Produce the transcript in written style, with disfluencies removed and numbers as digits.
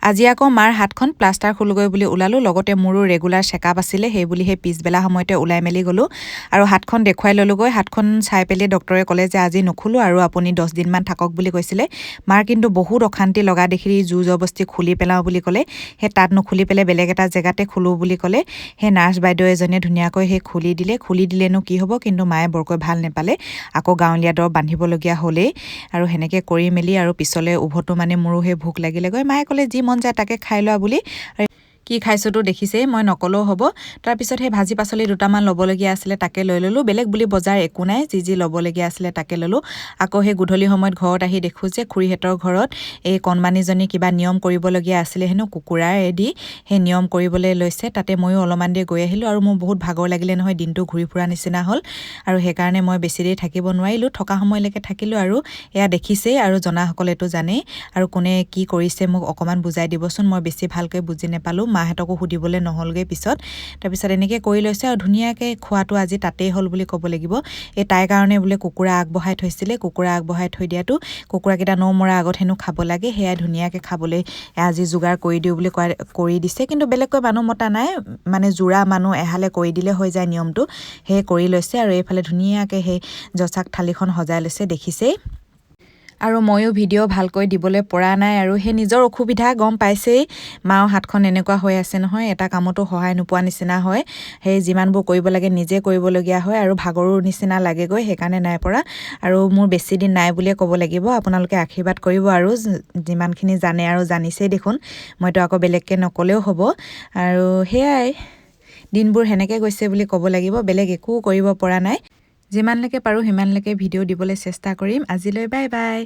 আজি আকৌ মাৰ হাতখন প্লাষ্টাৰ খুলগৈ বুলি ওলালোঁ, লগতে মোৰো ৰেগুলাৰ চেকআপ আছিলে, সেই বুলি সেই পিছবেলা সময়তে ওলাই মেলি গ'লোঁ আৰু হাতখন দেখুৱাই ল'লোগৈ। হাতখন চাই পেলাই ডক্টৰে ক'লে যে আজি নুখুলোঁ আৰু আপুনি 10 দিনমান থাকক বুলি কৈছিলে। মাৰ কিন্তু বহুত অশান্তি লগা দেখি জোৰ জবস্তি খুলি পেলাওঁ বুলি ক'লে। সেই তাত নুখুলি পেলাই বেলেগ এটা জেগাতে খোলোঁ বুলি ক'লে। সেই নাৰ্ছ বাইদেউ এজনীয়ে ধুনীয়াকৈ সেই খুলি দিলেনো কি হ'ব, কিন্তু মায়ে বৰকৈ ভাল নাপালে, আকৌ গাঁৱলীয়া দৰৱ বান্ধিবলগীয়া হ'লেই আৰু সেনেকৈ কৰি মেলি আৰু পিছলৈ উভতো মানে মোৰো সেই ভোক লাগিলেগৈ। মায়ে ক'লে যি মন যায় তাকে খাই লোৱা বুলি। কি খাইছোঁতো দেখিছেই, মই নকলেও হ'ব। তাৰপিছত সেই ভাজি পাচলি দুটামান ল'বলগীয়া আছিলে, তাকে লৈ ল'লোঁ। বেলেগ বুলি বজাৰ একো নাই, যি ল'বলগীয়া আছিলে তাকে ল'লোঁ। আকৌ সেই গধূলি সময়ত ঘৰত আহি দেখোঁ যে খুৰীহঁতৰ ঘৰত এই কণমানিজনী কিবা নিয়ম কৰিবলগীয়া আছিলে হেনো, কুকুৰাৰেদি সেই নিয়ম কৰিবলৈ লৈছে। তাতে ময়ো অলপমান দেৰি গৈ আহিলোঁ আৰু মোৰ বহুত ভাগৰ লাগিলে নহয়, দিনটো ঘূৰি ফুৰা নিচিনা হ'ল আৰু সেইকাৰণে মই বেছি দেৰি থাকিব নোৱাৰিলোঁ। থকা সময়লৈকে থাকিলোঁ আৰু এয়া দেখিছেই আৰু জনাসকলেতো জানেই। আৰু কোনে কি কৰিছে মোক অকণমান বুজাই দিবচোন, মই বেছি ভালকৈ বুজি নাপালোঁ, মাহঁতকো সুধিবলৈ নহ'লগৈ পিছত। তাৰপিছত এনেকৈ কৰি লৈছে আৰু ধুনীয়াকৈ খোৱাটো আজি তাতেই হ'ল বুলি ক'ব লাগিব। এই তাইৰ কাৰণে বোলে কুকুৰা আগবঢ়াই থৈছিলে, কুকুৰা আগবঢ়াই থৈ দিয়াটো কুকুৰাকেইটা নমৰাৰ আগত হেনো খাব লাগে, সেয়াই ধুনীয়াকৈ খাবলৈ আজি যোগাৰ কৰি দিওঁ বুলি কৰি দিছে। কিন্তু বেলেগকৈ মানুহ মতা নাই, মানে যোৰা মানুহ এহালে কৰি দিলে হৈ যায় নিয়মটো, সেয়ে কৰি লৈছে। আৰু এইফালে ধুনীয়াকৈ সেই জচাক থালিখন সজাই লৈছে দেখিছেই। আৰু ময়ো ভিডিঅ' ভালকৈ দিবলৈ পৰা নাই আৰু সেই নিজৰ অসুবিধা গম পাইছেই। মাও হাতখন এনেকুৱা হৈ আছে নহয়, এটা কামতো সহায় নোপোৱা নিচিনা হয়। সেই যিমানবোৰ কৰিব লাগে নিজে কৰিবলগীয়া হয় আৰু ভাগৰো নিচিনা লাগেগৈ, সেইকাৰণে নাই পৰা। আৰু মোৰ বেছি দিন নাই বুলিয়ে ক'ব লাগিব। আপোনালোকে আশীৰ্বাদ কৰিব আৰু যিমানখিনি জানে আৰু জানিছেই দেখোন, মইতো আকৌ বেলেগকৈ নক'লেও হ'ব। আৰু সেয়াই দিনবোৰ সেনেকৈ গৈছে বুলি ক'ব লাগিব, বেলেগ একো কৰিব পৰা নাই। যিমানলৈকে পাৰোঁ সিমানলৈকে ভিডিঅ' দিবলৈ চেষ্টা কৰিম। আজিলৈ বাই বাই।